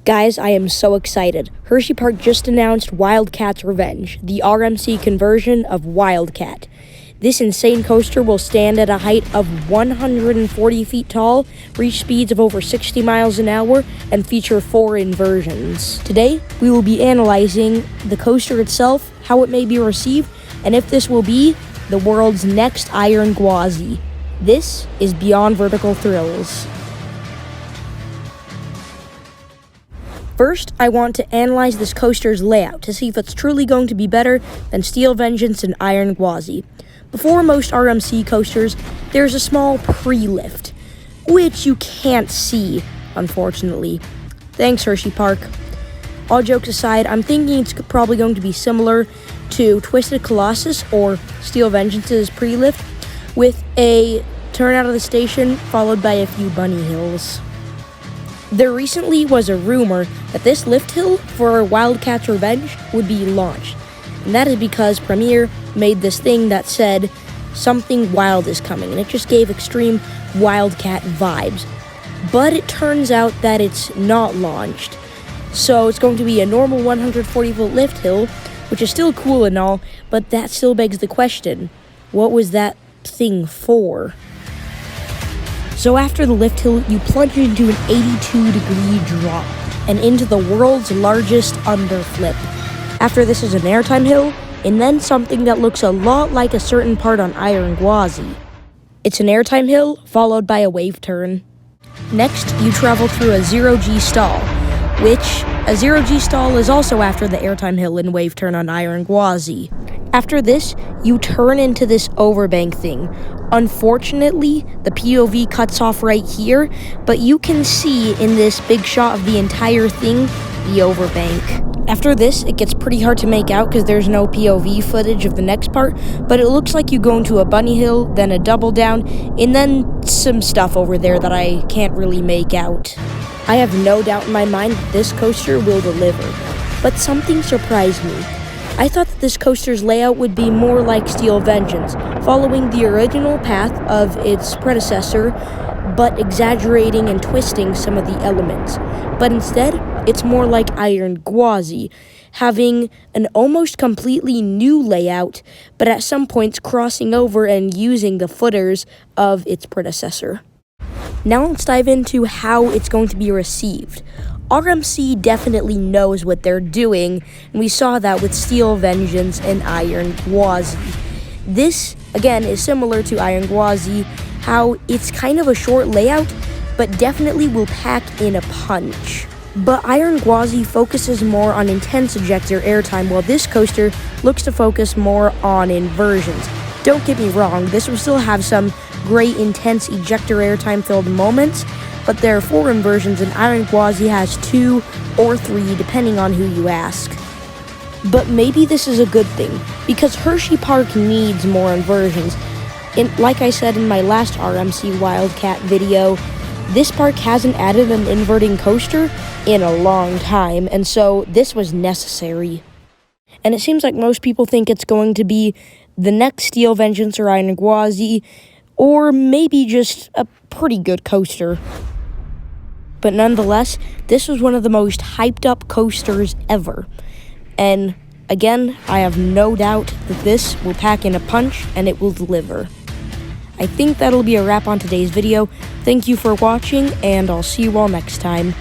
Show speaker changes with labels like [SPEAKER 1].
[SPEAKER 1] Guys, I am so excited. Hershey Park just announced Wildcat's Revenge, the RMC conversion of Wildcat. This insane coaster will stand at a height of 140 feet tall, reach speeds of over 60 miles an hour, and feature 4 inversions. Today, we will be analyzing the coaster itself, how it may be received, and if this will be the world's next Iron Gwazi. This is Beyond Vertical Thrills. First, I want to analyze this coaster's layout to see if it's truly going to be better than Steel Vengeance and Iron Gwazi. Before most RMC coasters, there's a small pre-lift, which you can't see, unfortunately. Thanks, Hershey Park. All jokes aside, I'm thinking it's probably going to be similar to Twisted Colossus or Steel Vengeance's pre-lift, with a turn out of the station followed by a few bunny hills. There recently was a rumor that this lift hill for Wildcat's Revenge would be launched, and that is because Premiere made this thing that said something wild is coming, and it just gave extreme Wildcat vibes. But it turns out that it's not launched, so it's going to be a normal 140-foot lift hill, which is still cool and all, but that still begs the question, what was that thing for? So after the lift hill, you plunge into an 82-degree drop and into the world's largest underflip. After this is an airtime hill, and then something that looks a lot like a certain part on Iron Gwazi. It's an airtime hill, followed by a wave turn. Next, you travel through a zero-G stall, which a zero-G stall is also after the airtime hill and wave turn on Iron Gwazi. After this, you turn into this overbank thing. Unfortunately, the POV cuts off right here, but you can see in this big shot of the entire thing, the overbank. After this, it gets pretty hard to make out because there's no POV footage of the next part, but it looks like you go into a bunny hill, then a double down, and then some stuff over there that I can't really make out. I have no doubt in my mind that this coaster will deliver, but something surprised me. I thought that this coaster's layout would be more like Steel Vengeance, following the original path of its predecessor, but exaggerating and twisting some of the elements. But instead, it's more like Iron Gwazi, having an almost completely new layout, but at some points crossing over and using the footers of its predecessor. Now let's dive into how it's going to be received. RMC definitely knows what they're doing, and we saw that with Steel Vengeance and Iron Gwazi. This, again, is similar to Iron Gwazi, how it's kind of a short layout, but definitely will pack in a punch. But Iron Gwazi focuses more on intense ejector airtime, while this coaster looks to focus more on inversions. Don't get me wrong, this will still have some great intense ejector airtime filled moments, but there are 4 inversions and Iron Gwazi has 2 or 3 depending on who you ask. But maybe this is a good thing, because Hershey Park needs more inversions. And like I said in my last RMC Wildcat video, this park hasn't added an inverting coaster in a long time, and so this was necessary. And it seems like most people think it's going to be the next Steel Vengeance or Iron Gwazi, or maybe just a pretty good coaster. But nonetheless, this was one of the most hyped up coasters ever. And again, I have no doubt that this will pack in a punch and it will deliver. I think that'll be a wrap on today's video. Thank you for watching, and I'll see you all next time.